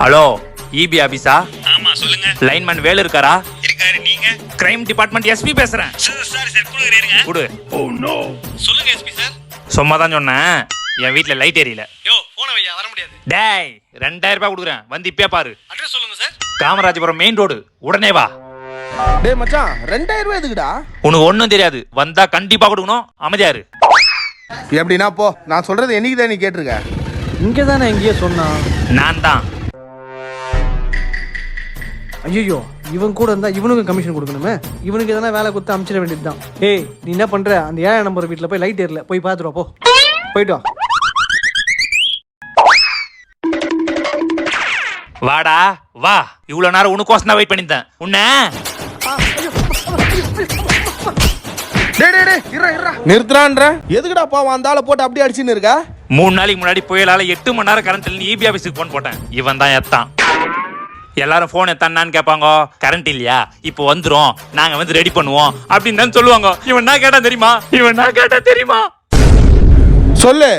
Hello EB ஆபீஸா? ஆமா சொல்லுங்க. Lineman Velu இருக்காரா? இருக்காரு. நீங்க? கிரைம் டிபார்ட்மெண்ட் எஸ்பி பேசுறேன். சார் குடுங்க. குடு. சொல்லுங்க எஸ்பி சார். சும்மா தான் சொன்னேன், என் வீட்ல லைட் எரியல. யோ போன வையா, வர முடியாது. டேய் 2000 ரூபாய் கொடுக்குறேன், வந்து இப்பயே பாரு. அட்ரஸ் சொல்லுங்க சார். காமராஜபுரம் மெயின் ரோடு, உடனே வா. டேய் மச்சான் 2000 ரூபாய் எதுக்குடா? உனக்கு ஒண்ணும் தெரியாது, வந்தா கண்டிப்பா கொடுக்கணும். அமைதியாரு. எப்படின்னா போ, நான் சொல்றது என்னைக்கு தான் நீ கேட்டிருக்க? இங்கே தானே எங்கேயோ சொன்னான். நான் தான். ஐயோ, இவன் கூட இருந்தா இவனுக்கு கமிஷன் கொடுக்கணுமே. இவனுக்கு எதனா வேலை கொடுத்து அனுப்பிச்சிட வேண்டியதுதான். ஏய், நீ என்ன பண்ற? அந்த 7 நம்பர் வீட்டுல போய் லைட் ஏறல, போய் பாத்துருவா போ. போயிட்டு வா. வாடா வா, இவ்வளவு நேரம் உனக்கோசம் தான் வெயிட் பண்ணிருந்தேன். உன்ன நிறுத்துறான்ற எதுக்குடா பாவம் அந்த ஆளை போட்டு அப்படியே அடிச்சுன்னு இருக்க? 3 நாளைக்கு முன்னாடி புயலால 8 மணி நேரம் கரண்ட் இல்ல, இபி ஆபீஸுக்கு போன் போட்டேன். இவன் தான் எத்தான். எல்லாரும் போன் எத்தான்னு கேட்பாங்க. கரண்ட் இல்லையா, இப்போ வந்துரும், நாங்க வந்து ரெடி பண்ணுவோம் அப்படின்னு தான் சொல்லுவாங்க. இவன் என்ன கேட்டா தெரியுமா? சொல்லு.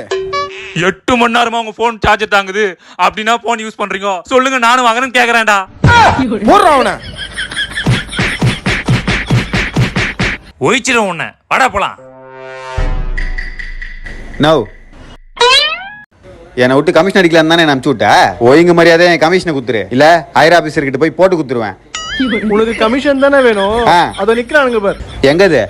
8 மணி நேரமா உங்க போன் சார்ஜ் தாங்குது அப்படின்னா போன் யூஸ் பண்றீங்க சொல்லுங்க, நானும் வாங்கணும்னு கேக்குறேன்டா. போடுறா அவனை. ஒழிச்சிடும் உன்னை. வாடா போலாம். நோ, என்னை விட்டு கமிஷன் அடிக்கலாம் தானே அனுப்பிச்சு விட்ட. ஒழுங்கு மரியாதை என் கமிஷனை குத்துரு, இல்ல ஹையர் ஆபீசர் கிட்ட போய் போட்டு குத்துருவேன். உனக்கு கமிஷன் தானே வேணும்? அதோ நிக்கிறானுங்க பார். எங்கது?